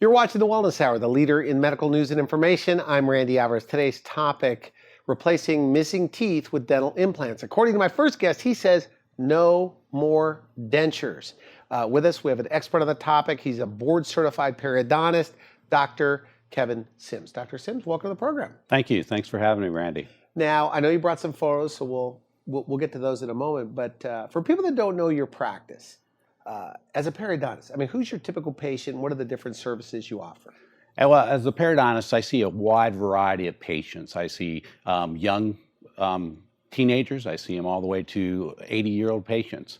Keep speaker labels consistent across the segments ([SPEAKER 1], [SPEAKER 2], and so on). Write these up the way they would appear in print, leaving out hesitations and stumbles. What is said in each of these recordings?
[SPEAKER 1] You're watching The Wellness Hour, the leader in medical news and information. I'm Randy Alvarez. Today's topic, replacing missing teeth with dental implants. According to my first guest, he says no more dentures. With us, we have an expert on the topic. He's a board-certified periodontist, Dr. Kevin Sims. Dr. Sims, welcome to the program.
[SPEAKER 2] Thank you. Thanks for having me, Randy.
[SPEAKER 1] Now, I know you brought some photos, so we'll get to those in a moment. But for people that don't know your practice, as a periodontist, I mean, who's your typical patient? What are the different services you offer?
[SPEAKER 2] Well, as a periodontist, I see a wide variety of patients. I see young teenagers. I see them all the way to 80-year-old patients.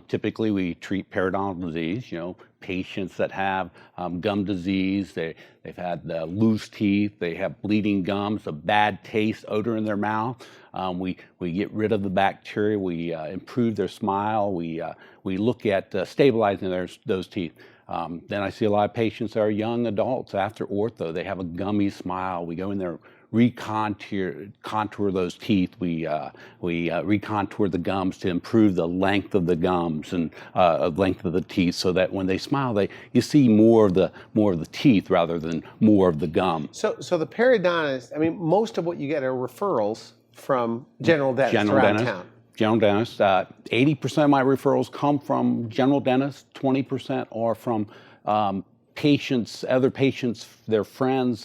[SPEAKER 2] Typically, we treat periodontal disease, patients that have gum disease. They've had loose teeth. They have bleeding gums, a bad taste, odor in their mouth. We get rid of the bacteria. We improve their smile. We look at stabilizing those teeth. Then I see a lot of patients that are young adults after ortho. They have a gummy smile. We go in there, contour those teeth. We recontour the gums to improve the length of the gums and length of the teeth, so that when they smile, you see more of the teeth rather than more of the gum.
[SPEAKER 1] So the periodontist, I mean, most of what you get are referrals from general dentists around town.
[SPEAKER 2] General dentists. 80% of my referrals come from general dentists. 20% are from patients, other patients, their friends,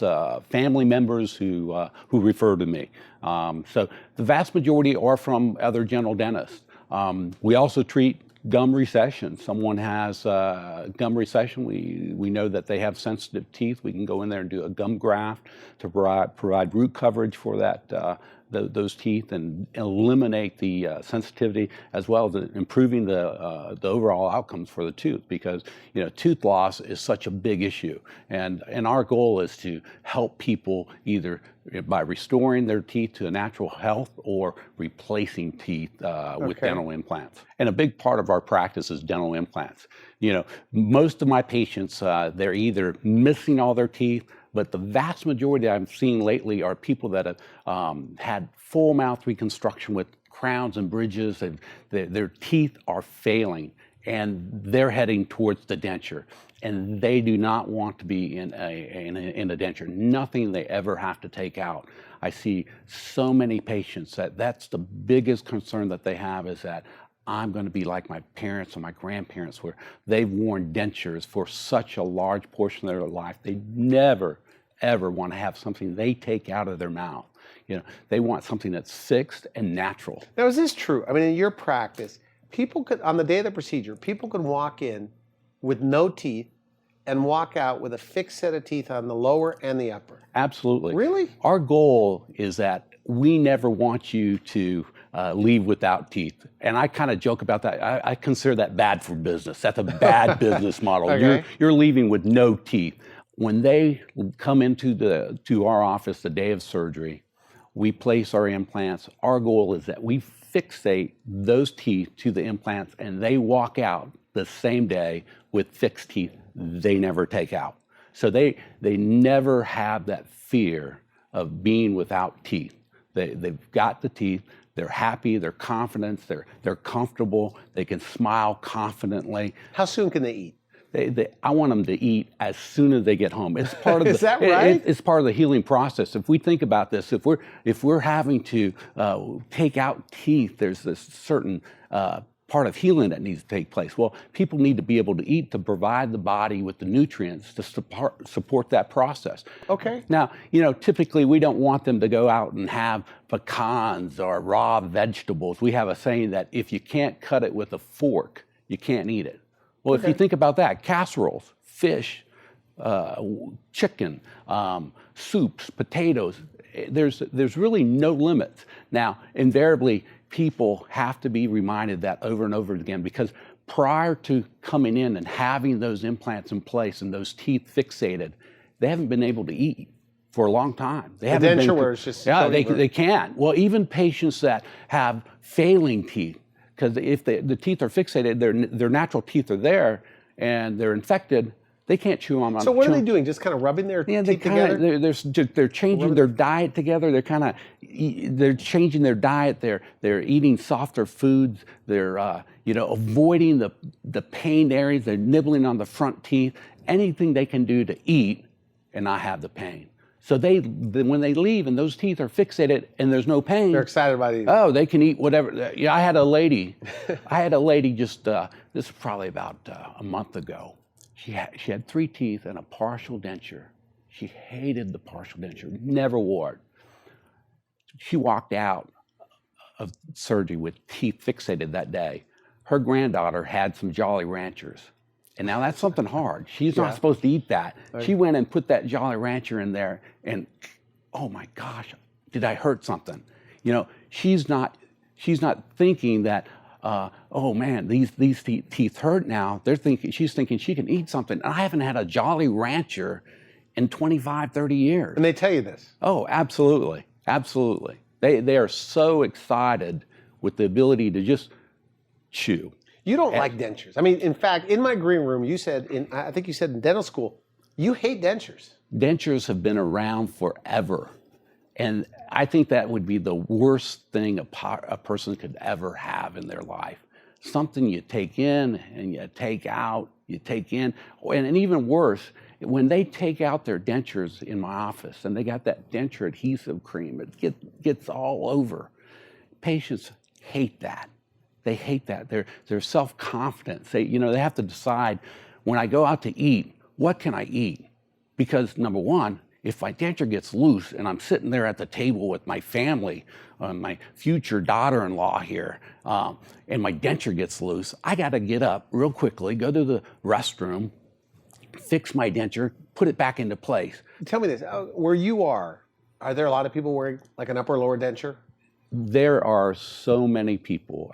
[SPEAKER 2] family members who refer to me. So the vast majority are from other general dentists. We also treat gum recession. Someone has gum recession. We know that they have sensitive teeth. We can go in there and do a gum graft to provide root coverage for those teeth and eliminate the sensitivity, as well as improving the overall outcomes for the tooth, because tooth loss is such a big issue, and our goal is to help people either by restoring their teeth to a natural health or replacing teeth with dental implants. And a big part of our practice is dental implants. Most of my patients, they're either missing all their teeth, but the vast majority I've seen lately are people that have had full mouth reconstruction with crowns and bridges, and their teeth are failing, and they're heading towards the denture. And they do not want to be in a denture. Nothing they ever have to take out. I see so many patients that's the biggest concern that they have, is that I'm going to be like my parents or my grandparents, where they've worn dentures for such a large portion of their life. They never, ever want to have something they take out of their mouth. They want something that's fixed and natural.
[SPEAKER 1] Now, is this true? I mean, in your practice, people could, on the day of the procedure, people could walk in with no teeth and walk out with a fixed set of teeth on the lower and the upper?
[SPEAKER 2] Absolutely.
[SPEAKER 1] Really?
[SPEAKER 2] Our goal is that we never want you to leave without teeth. And I kind of joke about that. I consider that bad for business. That's a bad business model.
[SPEAKER 1] Okay.
[SPEAKER 2] You're leaving with no teeth. When they come to our office the day of surgery, we place our implants. Our goal is that we fixate those teeth to the implants, and they walk out the same day with fixed teeth they never take out. So they never have that fear of being without teeth. They've got the teeth. They're happy. They're confident. They're comfortable. They can smile confidently.
[SPEAKER 1] How soon can they eat?
[SPEAKER 2] I want them to eat as soon as they get home. It's part of
[SPEAKER 1] Is that right?
[SPEAKER 2] It's part of the healing process. If we think about this, if we're having to take out teeth, there's this certain part of healing that needs to take place. Well, people need to be able to eat to provide the body with the nutrients to support that process.
[SPEAKER 1] Okay.
[SPEAKER 2] Now, typically we don't want them to go out and have pecans or raw vegetables. We have a saying that if you can't cut it with a fork, you can't eat it. Well, if you think about that, casseroles, fish, chicken, soups, potatoes, there's really no limits. Now, invariably, people have to be reminded that over and over again, because prior to coming in and having those implants in place and those teeth fixated, they haven't been able to eat for a long time.
[SPEAKER 1] The denture wear is just...
[SPEAKER 2] Yeah, they can't. Well, even patients that have failing teeth, because if the teeth are fixated, their natural teeth are there, and they're infected, they can't chew on them.
[SPEAKER 1] So what are they doing? Just kind of rubbing their teeth together?
[SPEAKER 2] They're changing their diet together. They're changing their diet. They're eating softer foods. They're avoiding the pain areas. They're nibbling on the front teeth. anything they can do to eat and not have the pain. So when they leave and those teeth are fixated and there's no pain,
[SPEAKER 1] They're excited about eating.
[SPEAKER 2] Oh, they can eat whatever. Yeah, I had a lady just, this was probably about a month ago. She had 3 teeth and a partial denture. She hated the partial denture, never wore it. She walked out of surgery with teeth fixated that day. Her granddaughter had some Jolly Ranchers. And now that's something hard. She's not supposed to eat that. Right. She went and put that Jolly Rancher in there and, oh my gosh, did I hurt something? You know, she's not thinking that, oh man, these teeth hurt now. She's thinking she can eat something. I haven't had a Jolly Rancher in 25, 30 years.
[SPEAKER 1] And they tell you this?
[SPEAKER 2] Oh, absolutely, absolutely. They are so excited with the ability to just chew.
[SPEAKER 1] You don't like dentures. I mean, in fact, in my green room, you said, I think you said in dental school, you hate dentures.
[SPEAKER 2] Dentures have been around forever. And I think that would be the worst thing a person could ever have in their life. Something you take in and you take out, you take in. And even worse, when they take out their dentures in my office and they got that denture adhesive cream, it gets all over. Patients hate that. They hate that. Their self-confidence. They have to decide, when I go out to eat, what can I eat? Because number one, if my denture gets loose and I'm sitting there at the table with my family, my future daughter-in-law here, and my denture gets loose, I got to get up real quickly, go to the restroom, fix my denture, put it back into place.
[SPEAKER 1] Tell me this, where you are there a lot of people wearing like an upper lower denture?
[SPEAKER 2] There are so many people.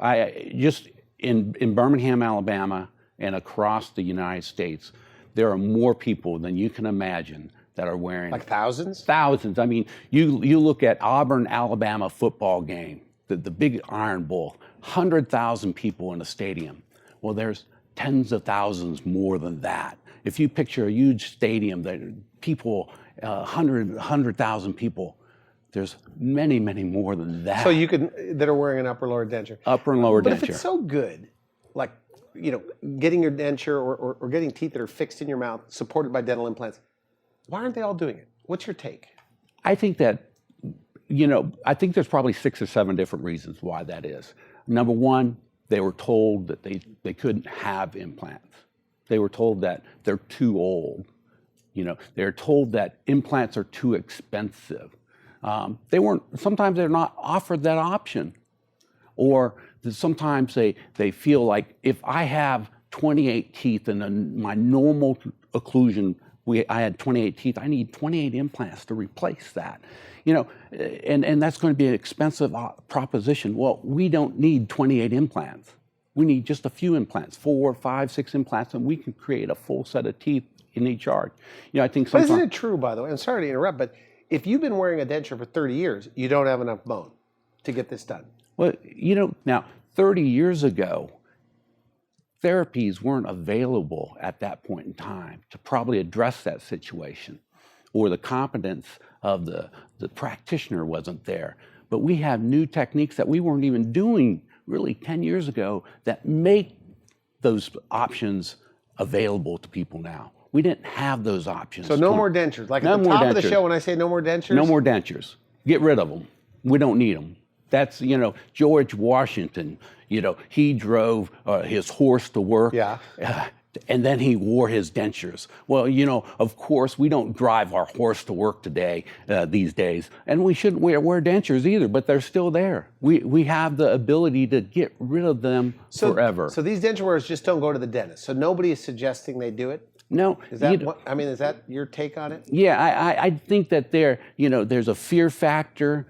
[SPEAKER 2] Just in Birmingham, Alabama, and across the United States, there are more people than you can imagine that are wearing.
[SPEAKER 1] Like thousands?
[SPEAKER 2] Thousands. I mean, you look at Auburn, Alabama football game, the big Iron Bowl, 100,000 people in a stadium. Well, there's tens of thousands more than that. If you picture a huge stadium, that people, 100,000 people, there's many, many more than that.
[SPEAKER 1] So that are wearing an upper lower denture.
[SPEAKER 2] Upper and lower denture.
[SPEAKER 1] But if it's so good, like, getting your denture or getting teeth that are fixed in your mouth, supported by dental implants, why aren't they all doing it? What's your take?
[SPEAKER 2] I think that, I think there's probably 6 or 7 different reasons why that is. Number one, they were told that they couldn't have implants. They were told that they're too old. They're told that implants are too expensive. Sometimes they're not offered that option. Or sometimes they feel like, if I have 28 teeth and my normal occlusion, I had 28 teeth, I need 28 implants to replace that. And that's going to be an expensive proposition. Well, we don't need 28 implants. We need just a few implants, 4, 5, 6 implants, and we can create a full set of teeth in each arch. I think sometimes.
[SPEAKER 1] But isn't it true, by the way, I'm sorry to interrupt, but if you've been wearing a denture for 30 years, you don't have enough bone to get this done.
[SPEAKER 2] Well, now 30 years ago, therapies weren't available at that point in time to probably address that situation, or the competence of the practitioner wasn't there. But we have new techniques that we weren't even doing really 10 years ago that make those options available to people now. We didn't have those options.
[SPEAKER 1] So no more dentures. Like at the top of the show when I say no more dentures?
[SPEAKER 2] No more dentures. Get rid of them. We don't need them. That's, George Washington, he drove his horse to work.
[SPEAKER 1] Yeah.
[SPEAKER 2] And then he wore his dentures. Well, of course, we don't drive our horse to work today, these days. And we shouldn't wear dentures either, but they're still there. We have the ability to get rid of them forever.
[SPEAKER 1] So these denture wearers just don't go to the dentist. So nobody is suggesting they do it?
[SPEAKER 2] No.
[SPEAKER 1] Is that your take on it?
[SPEAKER 2] Yeah, I think that there's a fear factor.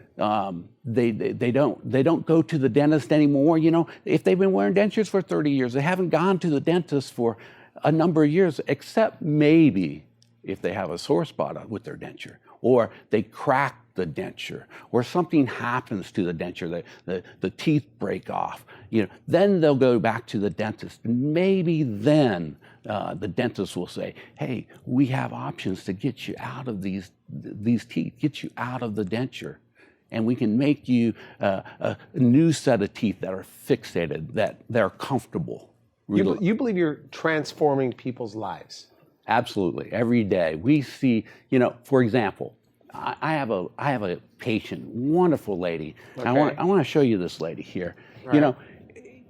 [SPEAKER 2] They don't go to the dentist anymore. If they've been wearing dentures for 30 years, they haven't gone to the dentist for a number of years, except maybe if they have a sore spot with their denture, or they crack the denture, or something happens to the denture, the teeth break off. Then they'll go back to the dentist. Maybe then the dentist will say, hey, we have options to get you out of these teeth, get you out of the denture. And we can make you a new set of teeth that are fixated, that they're comfortable.
[SPEAKER 1] You believe you're transforming people's lives?
[SPEAKER 2] Absolutely. Every day we see, for example, I have a patient, wonderful lady.
[SPEAKER 1] Okay.
[SPEAKER 2] I want to show you this lady here.
[SPEAKER 1] Right.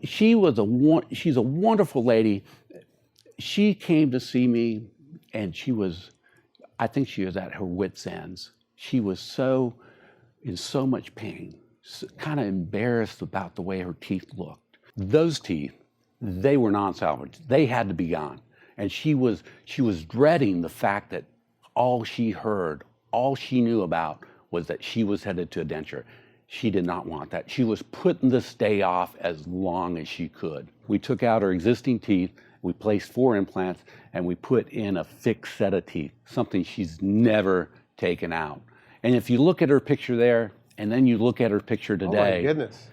[SPEAKER 2] She's a wonderful lady. She came to see me, and I think she was at her wit's ends. She was in so much pain, kind of embarrassed about the way her teeth looked. Those teeth, they were non-salvage. They had to be gone. And she was dreading the fact that all she heard, all she knew about was that she was headed to a denture. She did not want that. She was putting this day off as long as she could. We took out her existing teeth, we placed 4 implants, and we put in a fixed set of teeth, something she's never taken out. And if you look at her picture there, and then you look at her picture today,
[SPEAKER 1] oh my goodness,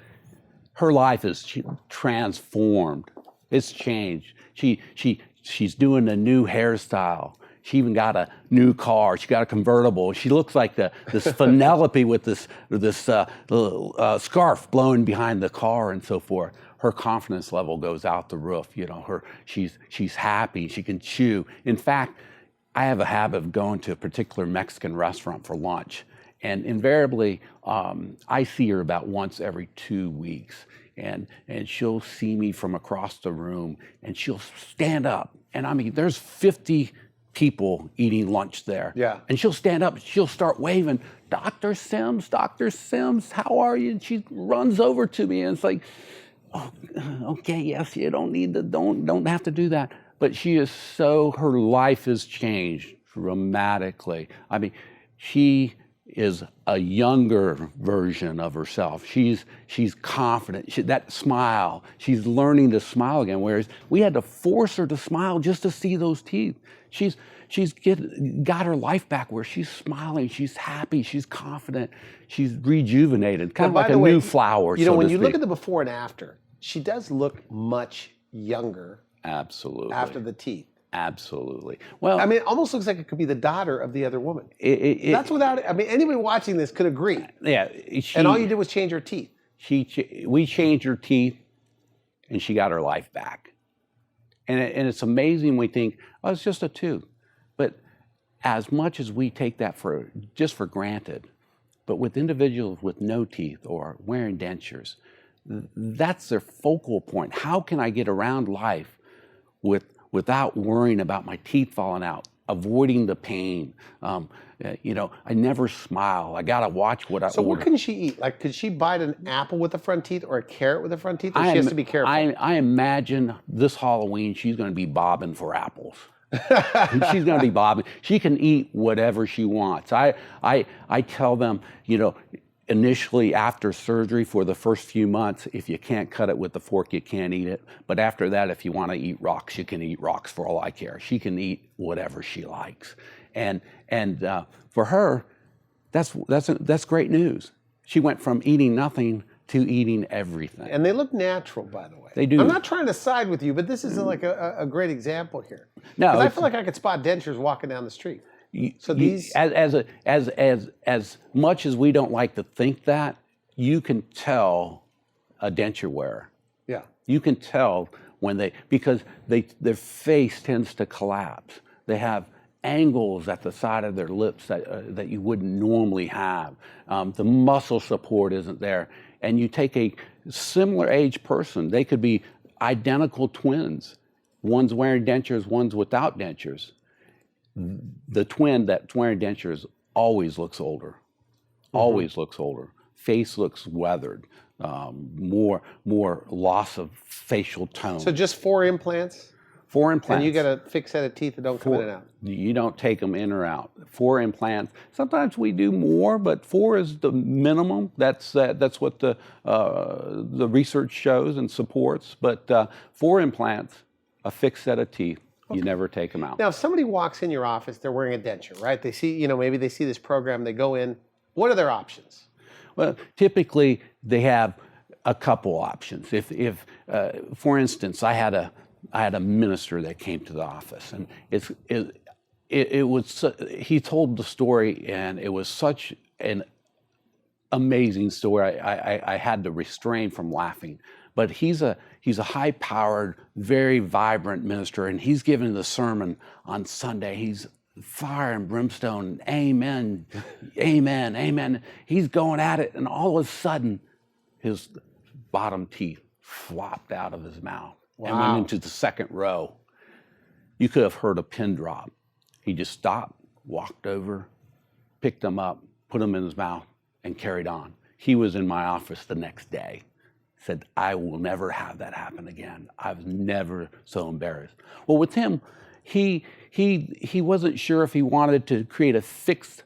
[SPEAKER 2] her life is transformed. It's changed. She's doing a new hairstyle. She even got a new car. She got a convertible. She looks like this Penelope with this scarf blowing behind the car and so forth. Her confidence level goes out the roof. She's happy. She can chew. In fact, I have a habit of going to a particular Mexican restaurant for lunch, and invariably I see her about once every 2 weeks. And she'll see me from across the room, and she'll stand up. And I mean, there's 50 people eating lunch there.
[SPEAKER 1] Yeah.
[SPEAKER 2] And she'll stand up, she'll start waving, Dr. Sims, how are you? And she runs over to me, and it's like, oh, okay, yes, you don't have to do that. But her life has changed dramatically. I mean, she is a younger version of herself. She's confident. That smile, she's learning to smile again, whereas we had to force her to smile just to see those teeth. She's got her life back where she's smiling, she's happy, she's confident, she's rejuvenated, kind of like a new flower.
[SPEAKER 1] When you look at the before and after, she does look much younger.
[SPEAKER 2] Absolutely.
[SPEAKER 1] After the teeth.
[SPEAKER 2] Absolutely. Well,
[SPEAKER 1] I mean, it almost looks like it could be the daughter of the other woman. That's without it. I mean, anybody watching this could agree.
[SPEAKER 2] Yeah.
[SPEAKER 1] And all you did was change her teeth.
[SPEAKER 2] We changed her teeth, and she got her life back. And it's amazing. We think, oh, it's just a tooth. But as much as we take that just for granted, but with individuals with no teeth or wearing dentures, that's their focal point. How can I get around life without worrying about my teeth falling out, avoiding the pain? I never smile. I gotta watch what I order.
[SPEAKER 1] So what can she eat? Like, could she bite an apple with the front teeth or a carrot with the front teeth? Or she has to be careful?
[SPEAKER 2] I imagine this Halloween she's gonna be bobbing for apples. She's gonna be bobbing. She can eat whatever she wants. I tell them, initially after surgery for the first few months, if you can't cut it with the fork, you can't eat it. But after that, if you want to eat rocks, you can eat rocks for all I care. She can eat whatever she likes. And for her, that's great news. She went from eating nothing to eating everything.
[SPEAKER 1] And they look natural, by the way.
[SPEAKER 2] They do.
[SPEAKER 1] I'm not trying to side with you, but this is like a great example here.
[SPEAKER 2] No,
[SPEAKER 1] because I feel like I could spot dentures walking down the street. So these,
[SPEAKER 2] as much as we don't like to think that, you can tell a denture wearer.
[SPEAKER 1] yeah.
[SPEAKER 2] You can tell because their face tends to collapse. They have angles at the side of their lips that you wouldn't normally have. The muscle support isn't there. And you take a similar age person, they could be identical twins. One's wearing dentures, one's without dentures. The twin that's wearing dentures always looks older. Always looks older. Face looks weathered. More loss of facial tone.
[SPEAKER 1] So just 4 implants?
[SPEAKER 2] 4 implants.
[SPEAKER 1] And you got a fixed set of teeth that don't come in and out?
[SPEAKER 2] You don't take them in or out. 4 implants. Sometimes we do more, but 4 is the minimum. That's what the research shows and supports. But 4 implants, a fixed set of teeth. Okay. You never take them out.
[SPEAKER 1] Now, if somebody walks in your office, they're wearing a denture, right? They see, maybe they see this program, they go in. What are their options?
[SPEAKER 2] Well, typically they have a couple options. If for instance, I had a minister that came to the office, and he told the story, and it was such an amazing story. I had to restrain from laughing. but he's a high-powered, very vibrant minister, and he's giving the sermon on Sunday. He's fire and brimstone, amen, amen, amen. He's going at it, and all of a sudden, his bottom teeth flopped out of his mouth and went into the second row. You could have heard a pin drop. He just stopped, walked over, picked them up, put them in his mouth, and carried on. He was in my office the next day. Said, I will never have that happen again. I was never so embarrassed. Well, with him, he wasn't sure if he wanted to create a fixed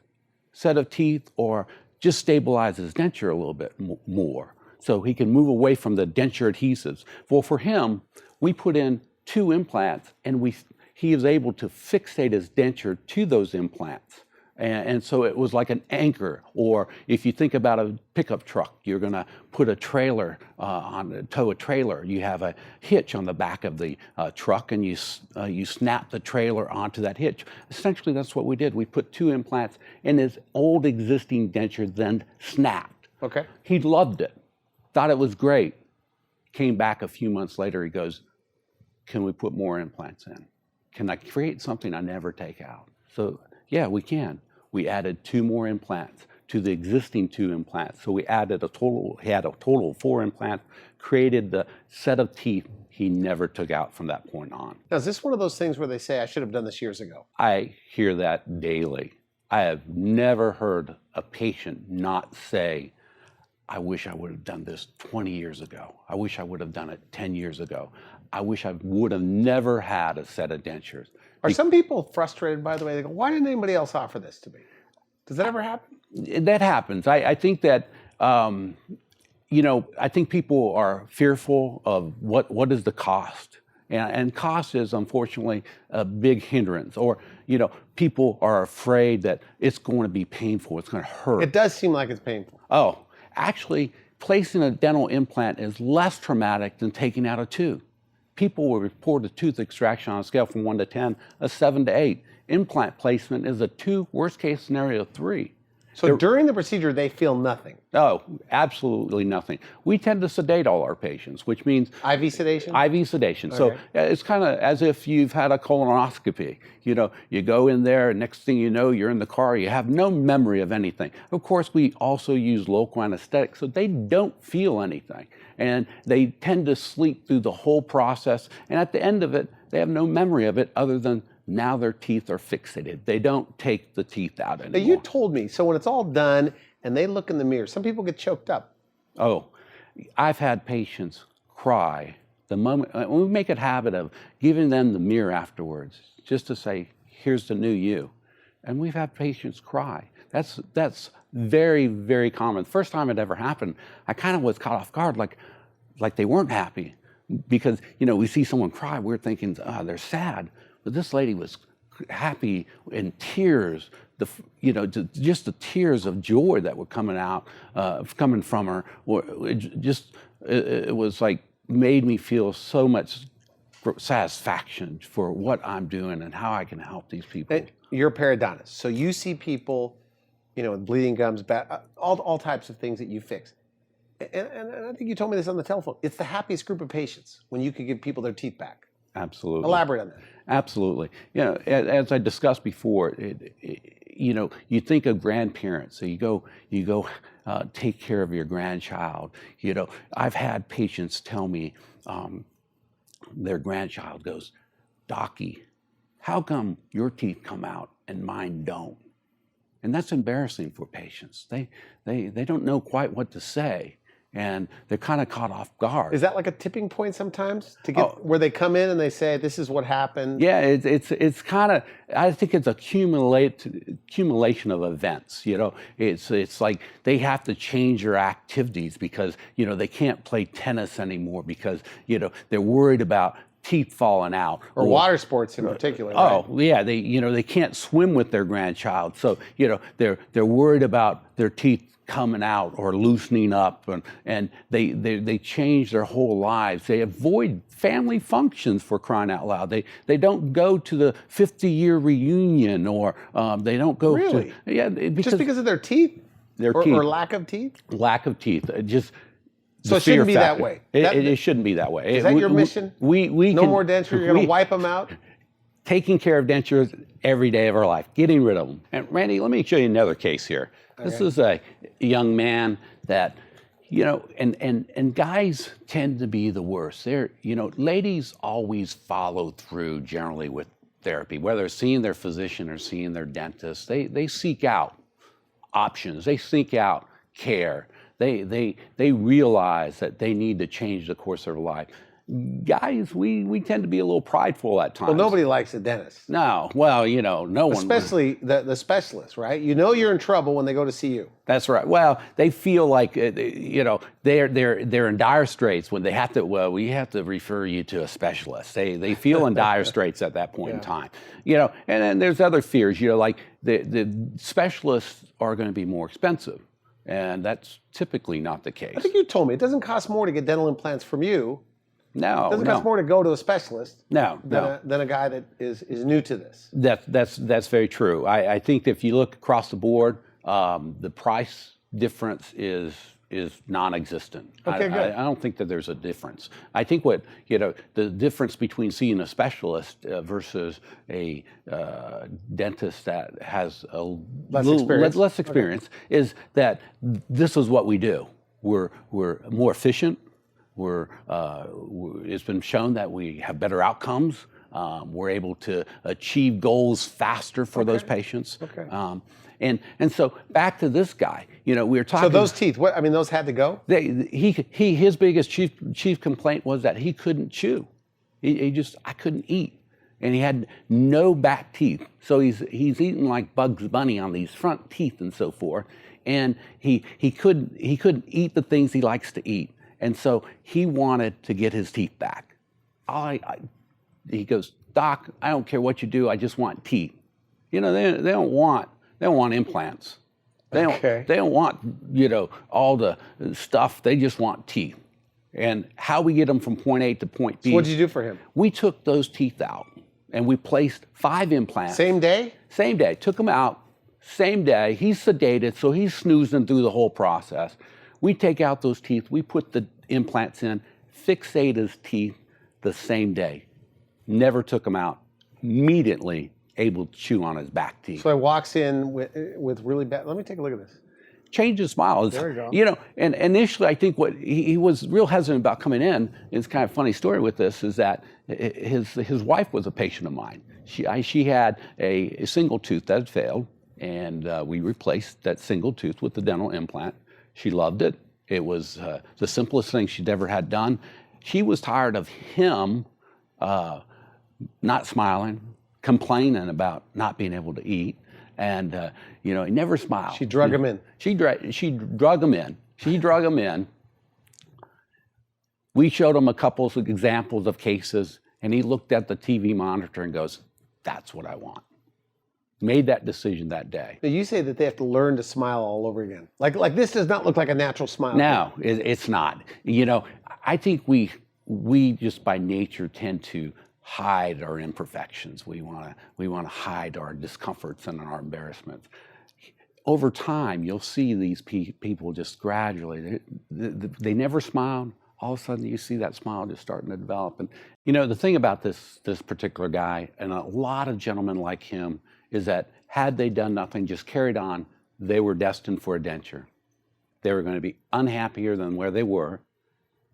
[SPEAKER 2] set of teeth or just stabilize his denture a little bit more so he can move away from the denture adhesives. Well, for him, we put in 2 implants, and he was able to fixate his denture to those implants. And so it was like an anchor, or if you think about a pickup truck, you're going to put a trailer tow a trailer. You have a hitch on the back of the truck, and you snap the trailer onto that hitch. Essentially, that's what we did. We put 2 implants, and his old existing denture then snapped.
[SPEAKER 1] Okay.
[SPEAKER 2] He loved it, thought it was great. Came back a few months later. He goes, "Can we put more implants in? Can I create something I never take out?" So yeah, we can. We added 2 more implants to the existing 2 implants. So he had a total of 4 implants, created the set of teeth he never took out from that point on.
[SPEAKER 1] Now, is this one of those things where they say, I should have done this years ago?
[SPEAKER 2] I hear that daily. I have never heard a patient not say, I wish I would have done this 20 years ago. I wish I would have done it 10 years ago. I wish I would have never had a set of dentures.
[SPEAKER 1] Are some people frustrated, by the way? They go, why didn't anybody else offer this to me? Does that ever happen?
[SPEAKER 2] That happens. I think that, I think people are fearful of what is the cost. And cost is, unfortunately, a big hindrance. Or, people are afraid that it's going to be painful, it's going to hurt.
[SPEAKER 1] It does seem like it's painful.
[SPEAKER 2] Oh, actually, placing a dental implant is less traumatic than taking out a tooth. People will report a tooth extraction on a scale from 1 to 10, a 7 to 8. Implant placement is a 2, worst case scenario 3.
[SPEAKER 1] So during the procedure, they feel nothing?
[SPEAKER 2] Oh, absolutely nothing. We tend to sedate all our patients, which means
[SPEAKER 1] IV sedation?
[SPEAKER 2] IV sedation.
[SPEAKER 1] Okay.
[SPEAKER 2] So it's kind of as if you've had a colonoscopy. You go in there, and next thing you know, you're in the car, you have no memory of anything. Of course, we also use local anesthetic, so they don't feel anything. And they tend to sleep through the whole process. And at the end of it, they have no memory of it other than now their teeth are fixated. They don't take the teeth out anymore.
[SPEAKER 1] Now, you told me, so when it's all done and they look in the mirror, some people get choked up.
[SPEAKER 2] Oh, I've had patients cry the moment. We make a habit of giving them the mirror afterwards just to say, here's the new you. And we've had patients cry. That's very, very common. The first time it ever happened, I kind of was caught off guard, like they weren't happy. Because, we see someone cry, we're thinking, they're sad. But this lady was happy in tears, just the tears of joy that were coming from her. It was like, made me feel so much satisfaction for what I'm doing and how I can help these people.
[SPEAKER 1] And you're a periodontist, so you see people, with bleeding gums, all types of things that you fix. And I think you told me this on the telephone. It's the happiest group of patients when you could give people their teeth back.
[SPEAKER 2] Absolutely.
[SPEAKER 1] Elaborate on that.
[SPEAKER 2] Absolutely. As I discussed before, you think of grandparents. So you go take care of your grandchild. I've had patients tell me their grandchild goes, "Docky, how come your teeth come out and mine don't?" And that's embarrassing for patients. They don't know quite what to say. And they're kind of caught off guard.
[SPEAKER 1] Is that like a tipping point sometimes to get where they come in and they say, this is what happened?
[SPEAKER 2] Yeah, it's kind of, I think it's accumulation of events. It's like they have to change their activities because, they can't play tennis anymore because, they're worried about teeth falling out.
[SPEAKER 1] Or water sports in particular.
[SPEAKER 2] Oh,
[SPEAKER 1] right?
[SPEAKER 2] Yeah, they can't swim with their grandchild. So, they're worried about their teeth coming out or loosening up, and they change their whole lives. They avoid family functions, for crying out loud. They don't go to the 50-year reunion, or they don't go
[SPEAKER 1] to...
[SPEAKER 2] Yeah,
[SPEAKER 1] just because of their teeth?
[SPEAKER 2] Their
[SPEAKER 1] teeth?
[SPEAKER 2] Or
[SPEAKER 1] lack of teeth?
[SPEAKER 2] Lack of teeth.
[SPEAKER 1] So it shouldn't be that way.
[SPEAKER 2] It shouldn't be that way.
[SPEAKER 1] Is that your mission? No more denture. You're going to wipe them out.
[SPEAKER 2] Taking care of dentures every day of our life, getting rid of them. And Randy, let me show you another case here. Okay. This is a young man that, you know, and guys tend to be the worst. They're, you know, ladies always follow through generally with therapy, whether it's seeing their physician or seeing their dentist. They seek out options. They seek out care. They realize that they need to change the course of their life. Guys, we tend to be a little prideful at times.
[SPEAKER 1] Well, nobody likes a dentist.
[SPEAKER 2] No, well, you know, no one.
[SPEAKER 1] Especially the specialist, right? You know you're in trouble when they go to see you.
[SPEAKER 2] That's right. Well, they feel like, you know, they're in dire straits when they have to. Well, we have to refer you to a specialist. They feel in dire straits at that point in time. You know, and then there's other fears. You know, like the specialists are going to be more expensive, and that's typically not the case.
[SPEAKER 1] I think you told me it doesn't cost more to get dental implants from you.
[SPEAKER 2] No,
[SPEAKER 1] it doesn't cost more to go to a specialist. Than a guy that is new to this.
[SPEAKER 2] That's very true. I think if you look across the board, the price difference is non-existent.
[SPEAKER 1] Okay, good.
[SPEAKER 2] I don't think that there's a difference. I think what, you know, the difference between seeing a specialist versus a dentist that has a less experience is that this is what we do. We're more efficient. It's been shown that we have better outcomes. We're able to achieve goals faster for those patients.
[SPEAKER 1] Okay.
[SPEAKER 2] And so back to this guy, you know, we were talking.
[SPEAKER 1] So those teeth, what, I mean, those had to go?
[SPEAKER 2] His biggest chief complaint was that he couldn't chew. I couldn't eat. And he had no back teeth. So he's eating like Bugs Bunny on these front teeth and so forth. And he couldn't eat the things he likes to eat. And so he wanted to get his teeth back. He goes, Doc, I don't care what you do, I just want teeth. You know, they don't want implants. They don't want, you know, all the stuff. They just want teeth. And how we get them from point A to point B.
[SPEAKER 1] So what did you do for him?
[SPEAKER 2] We took those teeth out and we placed 5 implants.
[SPEAKER 1] Same day?
[SPEAKER 2] Same day. Took them out, same day. He's sedated, so he's snoozing through the whole process. We take out those teeth, we put the implants in, fixate his teeth the same day. Never took them out. Immediately able to chew on his back teeth.
[SPEAKER 1] So he walks in with really bad, let me take a look at this.
[SPEAKER 2] Change his smile.
[SPEAKER 1] There we go.
[SPEAKER 2] You know, and initially I think what he was real hesitant about coming in, it's kind of a funny story with this, is that his wife was a patient of mine. She had a single tooth that had failed, and we replaced that single tooth with the dental implant. She loved it. It was the simplest thing she'd ever had done. She was tired of him not smiling, complaining about not being able to eat, and you know, he never smiled.
[SPEAKER 1] She drug him in.
[SPEAKER 2] She drug him in. She drug him in. We showed him a couple of examples of cases, and he looked at the TV monitor and goes, "That's what I want." Made that decision that day.
[SPEAKER 1] Now you say that they have to learn to smile all over again. Like this does not look like a natural smile.
[SPEAKER 2] No, it's not. You know, I think we just by nature tend to hide our imperfections. We want to hide our discomforts and our embarrassments. Over time, you'll see these people just gradually. They never smiled. All of a sudden, you see that smile just starting to develop. And you know, the thing about this particular guy, and a lot of gentlemen like him, is that had they done nothing, just carried on, they were destined for a denture. They were going to be unhappier than where they were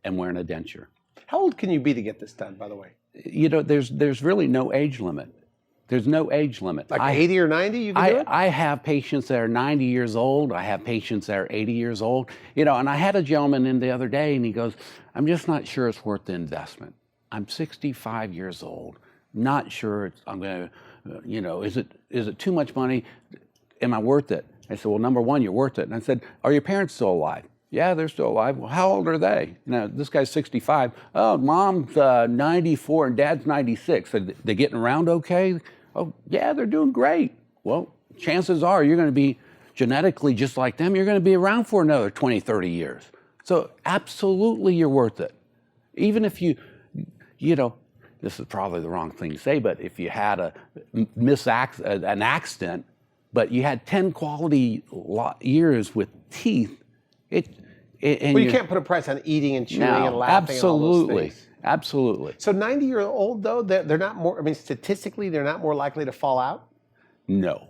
[SPEAKER 2] and wearing a denture.
[SPEAKER 1] How old can you be to get this done, by the way?
[SPEAKER 2] You know, there's really no age limit. There's no age limit.
[SPEAKER 1] Like 80 or 90, you can do it?
[SPEAKER 2] I have patients that are 90 years old. I have patients that are 80 years old. You know, and I had a gentleman in the other day, and he goes, "I'm just not sure it's worth the investment. I'm 65 years old. Not sure I'm going to, you know, is it too much money? Am I worth it?" I said, "Well, number one, you're worth it." And I said, "Are your parents still alive?" "Yeah, they're still alive." "Well, how old are they?" Now, this guy's 65. "Oh, mom's 94 and dad's 96. Are they getting around okay?" "Oh, yeah, they're doing great." "Well, chances are you're going to be genetically just like them. You're going to be around for another 20, 30 years. So absolutely you're worth it. Even if you know, this is probably the wrong thing to say, but if you had an accident, but you had 10 quality years with teeth, And
[SPEAKER 1] Well, you can't put a price on eating and chewing and laughing and all those things.
[SPEAKER 2] Absolutely.
[SPEAKER 1] So 90-year-old though, they're not more. I mean, statistically, they're not more likely to fall out.
[SPEAKER 2] No.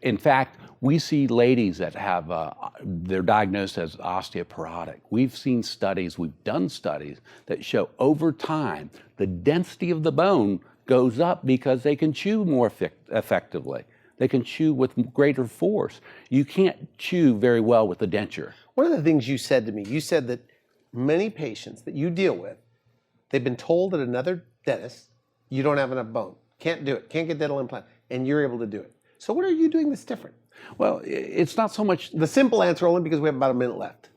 [SPEAKER 2] In fact, we see ladies that have, they're diagnosed as osteoporotic. We've done studies that show over time the density of the bone goes up because they can chew more effectively. They can chew with greater force. You can't chew very well with a denture.
[SPEAKER 1] One of the things you said to me, you said that many patients that you deal with, they've been told at another dentist, you don't have enough bone, can't do it, can't get dental implant, and you're able to do it. So what are you doing that's different?
[SPEAKER 2] Well, it's not so much...
[SPEAKER 1] The simple answer, only because we have about a minute left.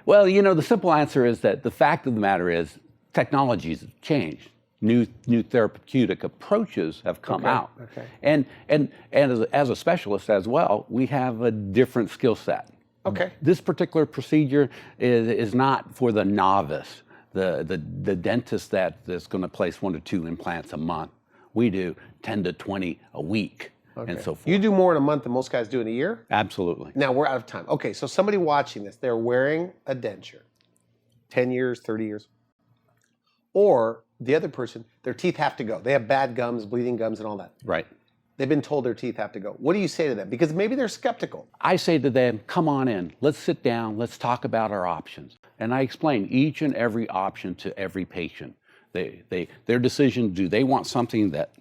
[SPEAKER 2] Well, the simple answer is that the fact of the matter is technologies have changed. New therapeutic approaches have come out.
[SPEAKER 1] Okay.
[SPEAKER 2] And as a specialist as well, we have a different skill set.
[SPEAKER 1] Okay.
[SPEAKER 2] This particular procedure is not for the novice, the dentist that is going to place 1 to 2 implants a month. We do 10 to 20 a week, and so forth.
[SPEAKER 1] You do more in a month than most guys do in a year?
[SPEAKER 2] Absolutely.
[SPEAKER 1] Now, we're out of time. Okay, so somebody watching this, they're wearing a denture, 10 years, 30 years. Or the other person, their teeth have to go. They have bad gums, bleeding gums, and all that.
[SPEAKER 2] Right.
[SPEAKER 1] They've been told their teeth have to go. What do you say to them? Because maybe they're skeptical.
[SPEAKER 2] I say to them, come on in, let's sit down, let's talk about our options. And I explain each and every option to every patient. Their decision, do they want something that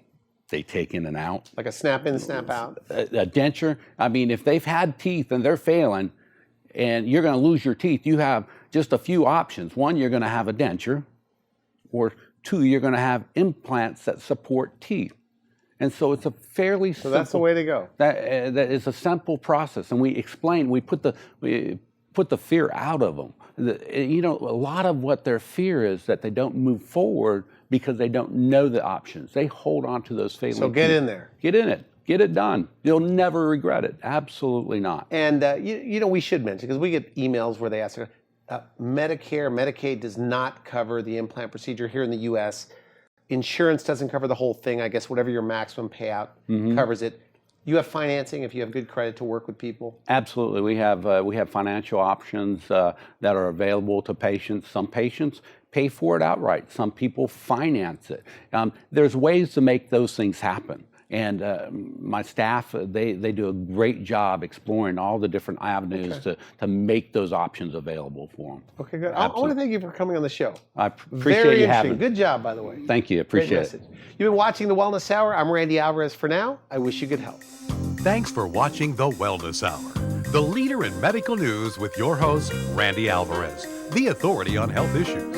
[SPEAKER 2] they take in and out?
[SPEAKER 1] Like a snap in, snap out?
[SPEAKER 2] A denture, I mean, if they've had teeth and they're failing and you're going to lose your teeth, you have just a few options. One, you're going to have a denture, or 2, you're going to have implants that support teeth. And so it's a fairly simple...
[SPEAKER 1] So that's the way to go.
[SPEAKER 2] That is a simple process. And we explain, we put the fear out of them. A lot of what their fear is that they don't move forward because they don't know the options. They hold on to those failing
[SPEAKER 1] So get in there.
[SPEAKER 2] Get in it. Get it done. You'll never regret it. Absolutely not.
[SPEAKER 1] And, we should mention, because we get emails where they ask, Medicare, Medicaid does not cover the implant procedure here in the U.S. Insurance doesn't cover the whole thing. I guess whatever your maximum payout covers it. You have financing if you have good credit to work with people?
[SPEAKER 2] Absolutely. We have financial options that are available to patients. Some patients pay for it outright. Some people finance it. There's ways to make those things happen. And my staff, they do a great job exploring all the different avenues to make those options available for them.
[SPEAKER 1] Okay, good. I want to thank you for coming on the show.
[SPEAKER 2] I appreciate you having me.
[SPEAKER 1] Good job, by the way.
[SPEAKER 2] Thank you. Appreciate it.
[SPEAKER 1] You've been watching The Wellness Hour. I'm Randy Alvarez for now. I wish you good health.
[SPEAKER 3] Thanks for watching The Wellness Hour, the leader in medical news with your host, Randy Alvarez, the authority on health issues.